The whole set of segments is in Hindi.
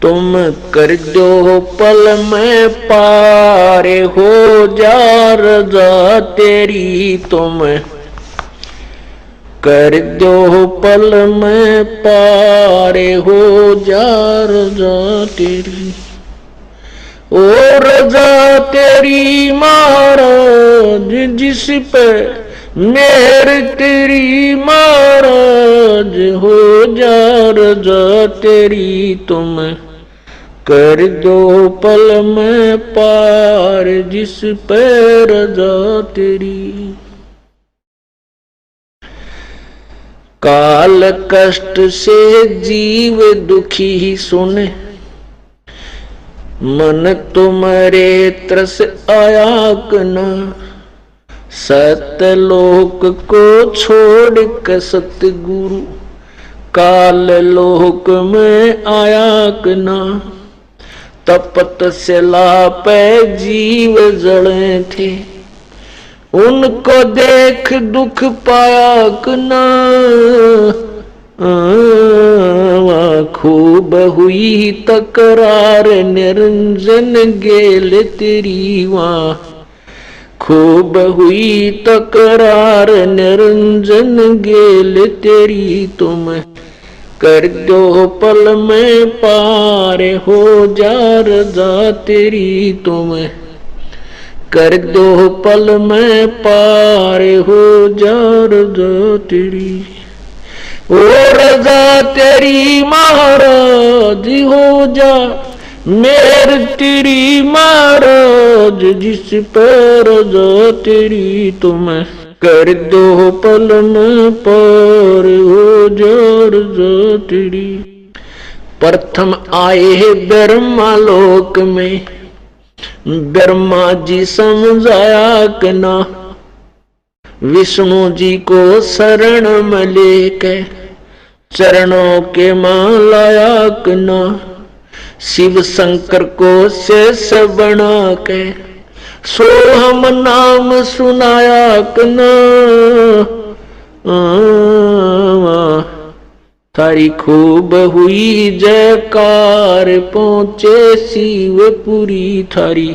तुम कर दो पल में पार हो जा रजा तेरी, तुम कर दो पल में पार हो जा रजा तेरी। ओ रजा तेरी महाराज जिस पे मेहर तेरी महाराज, हो जा रजा तेरी, तुम कर दो पल में पार जिस पे रजा तेरी। काल कष्ट से जीव दुखी सुने, मन तुम्हारे तरस आया कना, सतलोक को छोड़ के सतगुरु काल लोक में आया कना। तपत शिला पे जीव जड़े थे, उनको देख दुख पाया कना। खूब हुई तकरार निरंजन गेल तेरी, वहाँ खूब हुई तकरार निरंजन गेल तेरी, तुम कर दो पल में पार हो जा रजा तेरी, तुम कर दो पल में पार हो जा रजा तेरी। ओ रजा तेरी महाराज हो जा मेहर तेरी महाराज जिस पर रजा तेरी, तुम कर दो पल में पार हो जा रजा तेरी। प्रथम आए ब्रह्मा लोक में, ब्रह्मा जी समझाया कना, विष्णु जी को शरण में लेके चरणों के मां लाया कना। शिव शंकर को शेष बना के सोहम नाम सुनाया कना। थारी खूब हुई जयकार पहुंचे शिवपुरी, थारी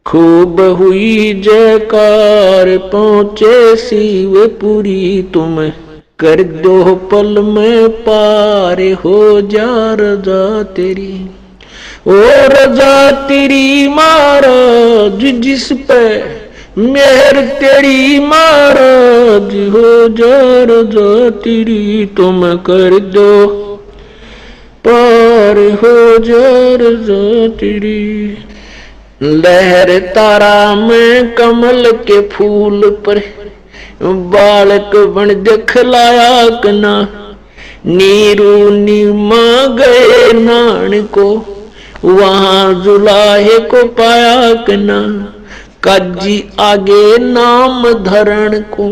खूब हुई जयकार पहुंचे शिवपुरी, तुम कर दो पल में पार हो जा रजा तेरी। ओ रजा तेरी महाराज जिस पे मेहर तेरी महाराज, हो जा रजा तेरी, तुम कर दो पार हो जा रजा तेरी। लहर तारा में कमल के फूल पर बालक बन दिखलाया कना। नीरू नीमा गए नान को वहां जुलाहे को पाया कना। काजी आगे नाम धरण को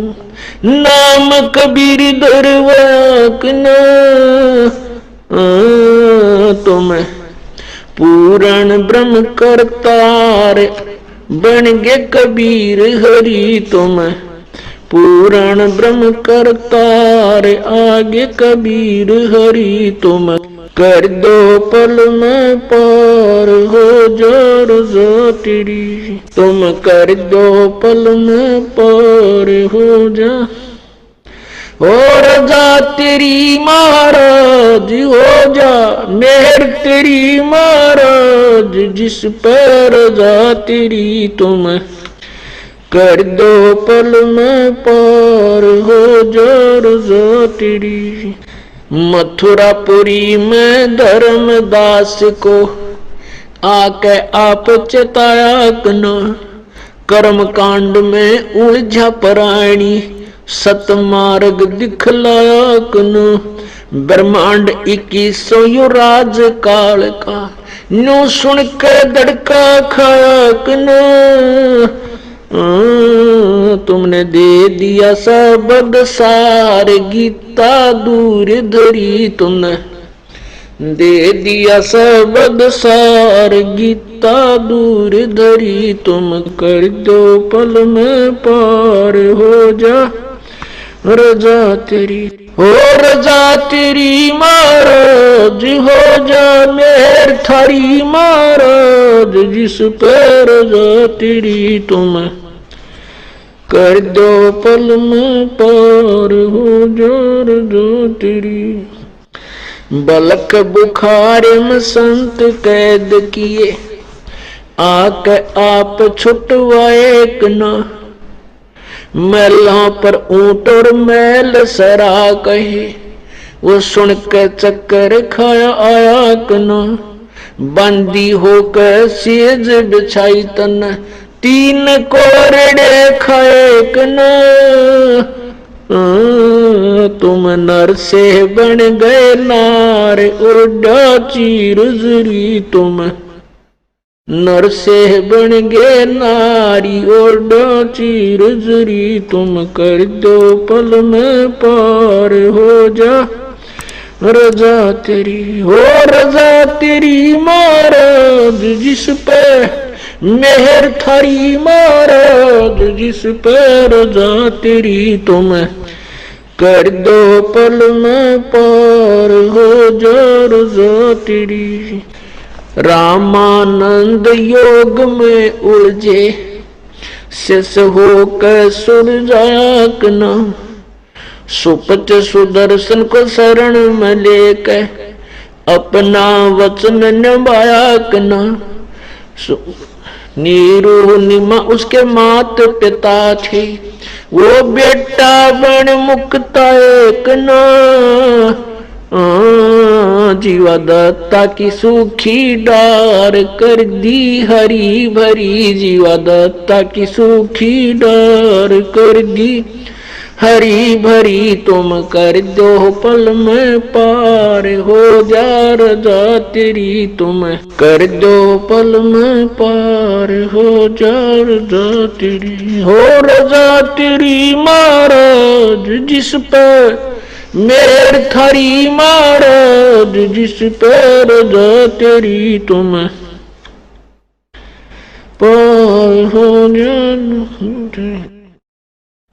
नाम कबीर धरवाया कना। तुम पूर्ण ब्रह्म करतार बन गे कबीर हरि, तुम पूर्ण ब्रह्म करतार आगे कबीर हरि, तुम कर दो पल में पार हो जा रजा तेरी। तुम कर दो पल में पार हो जा। ओ रजा तेरी महाराज हो जा मेहर तेरी महाराज जिस पर रजा तेरी, तुम कर दो पल में पार हो जा रजा तेरी। मथुरापुरी में धर्मदास को आके आप चेताया कना। कर्म कांड में उलझा प्राणी सतमार्ग दिखलाया कना। ब्रह्मांड 2100 युवराज काल का न्यू सुन के धड़का खाया कना। तुमने दे दिया सबद सार गीता दूर धरी, तुमने दे दिया सबद सार गीता दूर धरी, तुम कर दो पल में पार हो जा रजा तेरी। हो रजा तेरी महाराज, हो जा मेहर थारी महाराज, जिस पे रजा तेरी तुम कर दो पल में पार, हो जा रजा तेरी। बलक बुखार में संत कैद किए, आके आप छुटवाए कना, मैलों पर ऊंट और मैल सरा कहे, वो सुन के चक्कर खाया आया कना। बंदी होकर सेज बिछाई तन, तीन कोरड़े खाए कना। तुम नर से बन गए नार, उड़ा चीर जरी तुम नर से बन गए नारी, उड़ा चीर जरी तुम कर दो पल में पार, हो जा रजा तेरी। हो रजा तेरी महाराज, जिस पे मेहर थारी महाराज, जिस पे रजा तेरी तुम कर दो पल में पार, हो जा रजा तेरी। रामानंद योग में उलझे, शिष होकर सुलझाया कना। सुपच सुदर्शन को शरण में लेकर, अपना वचन निभाया कना। नीरू निमा उसके मात पिता थे, वो बेटा बन मुक्ता एक ना। जीवा दत्ता की सूखी डार कर दी हरी भरी, जीवा दत्ता की सूखी डार कर दी हरी भरी। तुम कर दो पल में पार, हो जा रजा तेरी तुम कर दो पल में पार, हो जा रजा तेरी। हो रजा तेरी महाराज, जिस पर मेहर थारी महाराज, जिस पे रजा तेरी तुम पार, हो जा।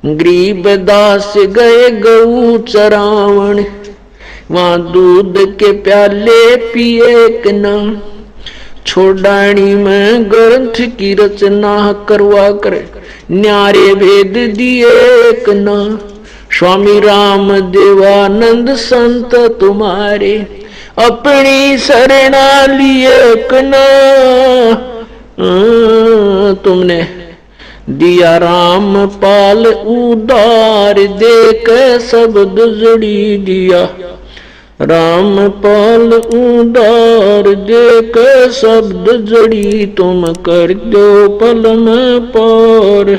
गरीब दास गए गऊ चरावण, वहां दूध के प्याले पिए कना। छोड़ानी में ग्रंथ की रचना करवा कर, न्यारे भेद दिए कना। स्वामी राम देवानंद संत तुम्हारे, अपनी शरणा लिए कना। तुमने दिया राम पाल उदार, देख शब्द जड़ी दिया। राम पाल उदार, देख शब्द जड़ी तुम कर दो पल में पार।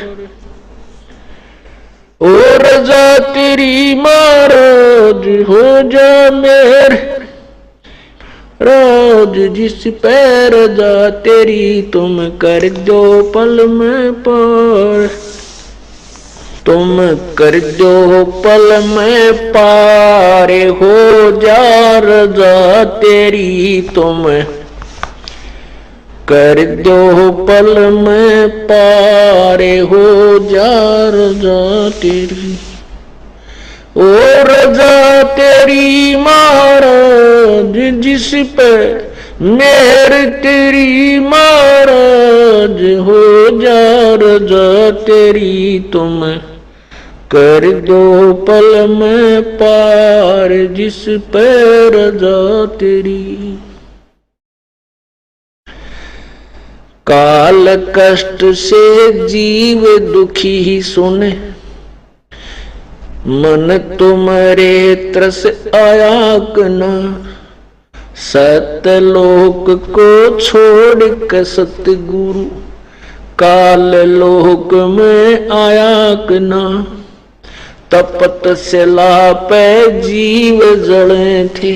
ओ रजा तेरी महाराज, हो जा मेहर राज, जिस पे रजा तेरी तुम कर दो पल में पार। तुम कर दो पल में पार, हो जा रजा तेरी तुम कर दो पल में पार, हो जा रजा तेरी। ओ रजा तेरी महाराज, जिस पे मेहर तेरी महाराज, हो जा रजा तेरी तुम कर दो पल में पार, जिस पे रजा तेरी। काल कष्ट से जीव दुखी ही सुने, मन तुम्हारे त्रस आया कना। सतलोक को छोड़ कर सतगुरु, काल लोक में आया कना। तपत शिला पे जीव जड़े थे,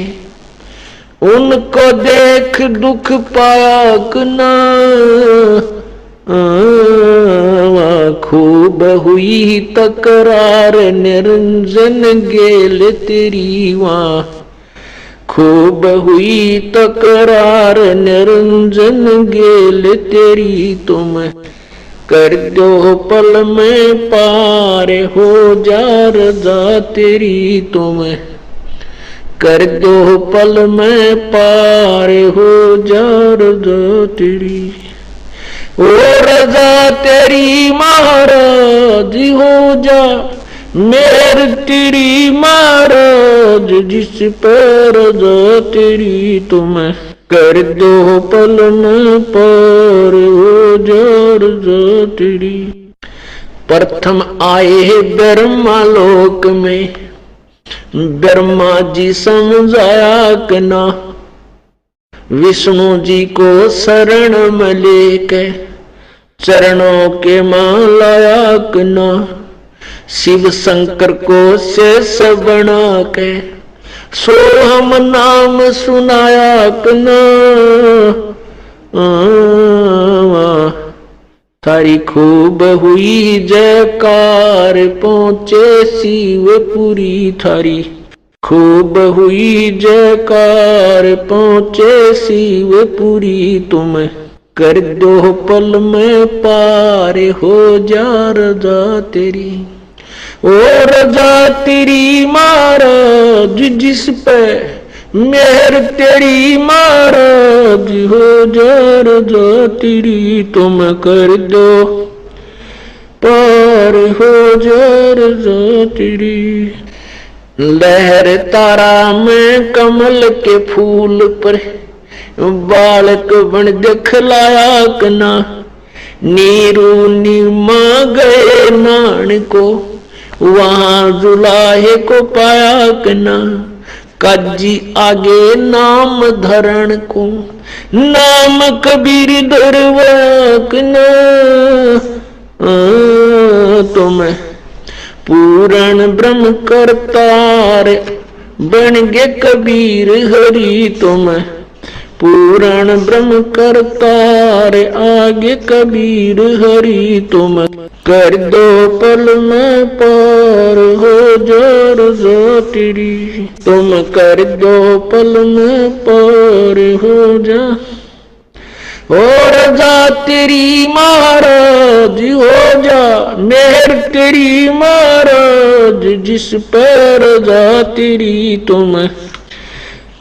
उनको देख दुख पाया कना। खूब हुई तकरार निरंजन गेल तेरी वहाँ, खूब हुई तकरार निरंजन गेल तेरी तुम कर दो पल में पार हो जा रजा तेरी तुम, कर दो पल में पार हो जा रजा तेरी। ओ रजा तेरी महाराज हो जा मेहर तेरी महाराज जिस पर रजा तेरी तुम, कर दो पल में पार हो जा रजा तेरी। प्रथम आए ब्रह्मा लोक में, ब्रह्मा जी समझाया कि ना, विष्णु जी को शरण में लेके चरणों के मां लाया कि ना, शिव शंकर को शेष बना के सोहम नाम सुनाया कि ना। थारी खूब हुई जयकार पहुंचे शिवपुरी थारी, खूब हुई जयकार पहुंचे शिवपुरी तुम, कर दो पल में पार हो जा रजा तेरी। ओ रजा तेरी महाराज जिस पे मेहर तेरी महाराज हो जा रजा तेरी तुम, कर दो पार हो जा रजा तेरी। लहर तारा में कमल के फूल पर बालक बन दिखलाया कना, नीरू नीमा गए नान को वहां जुलाहे को पाया कना, काजी आगे नाम धरण को नाम कबीर दरवाक ना। तुम पूर्ण ब्रह्म करतार बन गे कबीर हरि तुम, पूर्ण ब्रह्म करतार आगे कबीर हरि तुम, कर दो पल में पार हो जा रजा तेरी तुम, कर दो पल में पार हो जा। हो रजा तेरी महाराज हो जा मेहर तेरी महाराज जिस पर रजा तेरी तुम,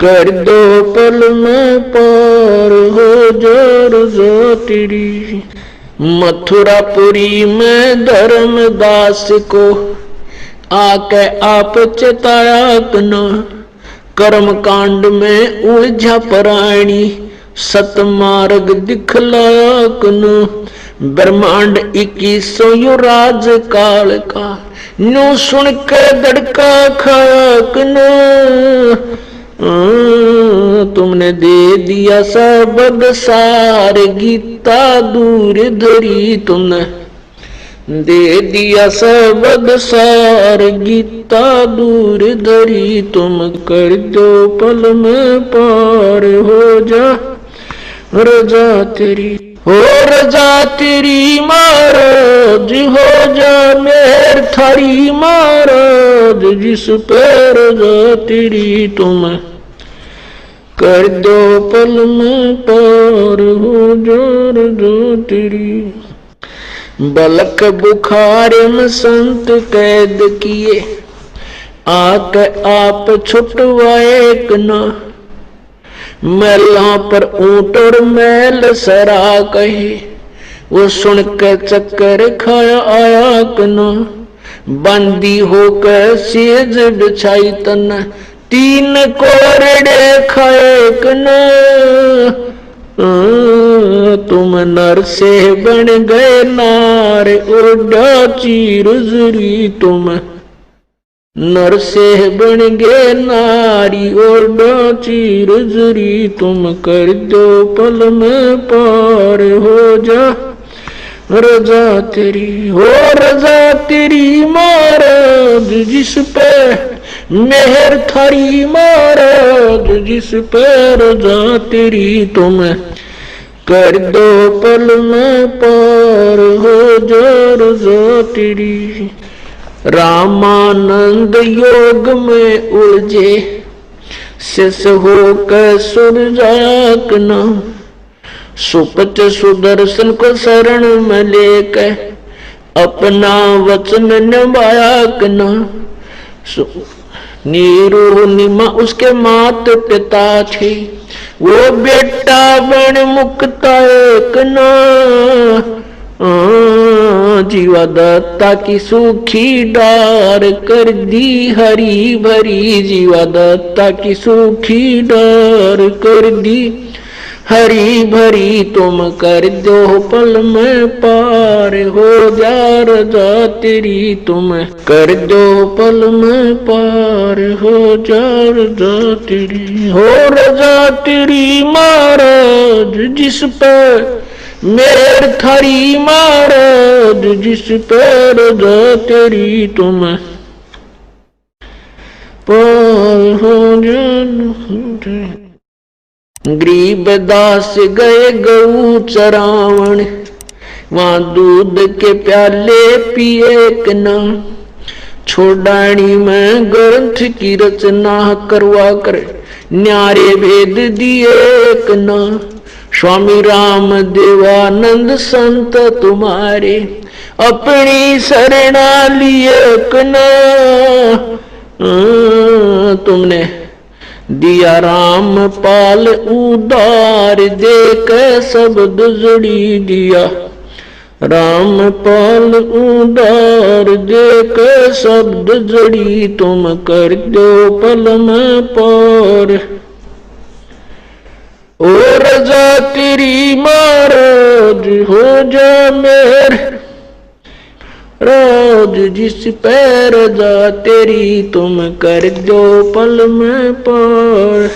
कर दो पल में पार हो जा रजा तेरी। मथुरापुरी में धर्मदास को आके आप चेताया कना, कर्म कांड में उलझा प्राणी सतमार्ग दिखलाया कना, ब्रह्मांड 2100 युराज काल का न्यू सुन के दड़का खाया कना। तुमने दे दिया सबद सार गीता दूर धरी, तुमने दे दिया सबद सार गीता दूर धरी तुम, कर दो पल में पार हो जा रजा तेरी। हो रजा तेरी महाराज हो जा मेहर थारी महाराज जिस पर रजा तेरी तुम, कर दो पल में पार हो जा रजा तेरी। बलक बुखार में संत कैद किए आके आप छुटवाए कना, मैला पर ऊंट और मैल सरा कहे वो सुन के चक्कर खाया आया कना, बंदी होकर सेज बिछाई तन तीन कोरड़े खाए कना। तुम नर से बन गए नार उड़ा चीर जुरी तुम, नर से बन गए नारी और चीर जुरी तुम, कर दो पल में पार हो जा रजा तेरी। हो रजा तेरी महाराज जिस पे मेहर थारी महाराज जिस पे रजा तेरी तुम, कर दो पल में पार हो जा रजा तेरी। रामानंद योग में उलझे शिष्य होकर सुर जाकना, सुपच सुदर्शन को शरण में लेके अपना वचन निभाया कना। नीरू निमा उसके मात पिता थे, वो बेटा बन मुक्ता एक ना। जीवा दत्ता की सूखी डार कर दी हरी भरी, जीवा दत्ता की सूखी डार कर दी हरी भरी। तुम कर दो पल में पार, हो जा रजा तेरी तुम कर दो पल में पार, हो जा रजा तेरी। हो रजा तेरी महाराज जिस पर मेर थारी, महाराज जिस पर रजा तेरी तुम पार, हो जा। गरीब दास गए गऊ चरावण, वहां दूध के प्याले पिए कना। छोड़ानी में ग्रंथ की रचना करवा कर न्यारे भेद दिए कना। स्वामी राम देवानंद संत तुम्हारे अपनी शरणा लिए कना। तुमने दिया राम पाल उदार, देख शब्द जड़ी दिया राम पाल उदार, देख शब्द जड़ी तुम कर दो पल में पार। ओ रजा तेरी महाराज हो जा मेर राज जिस पैर जा तेरी तुम कर दो पल में पार।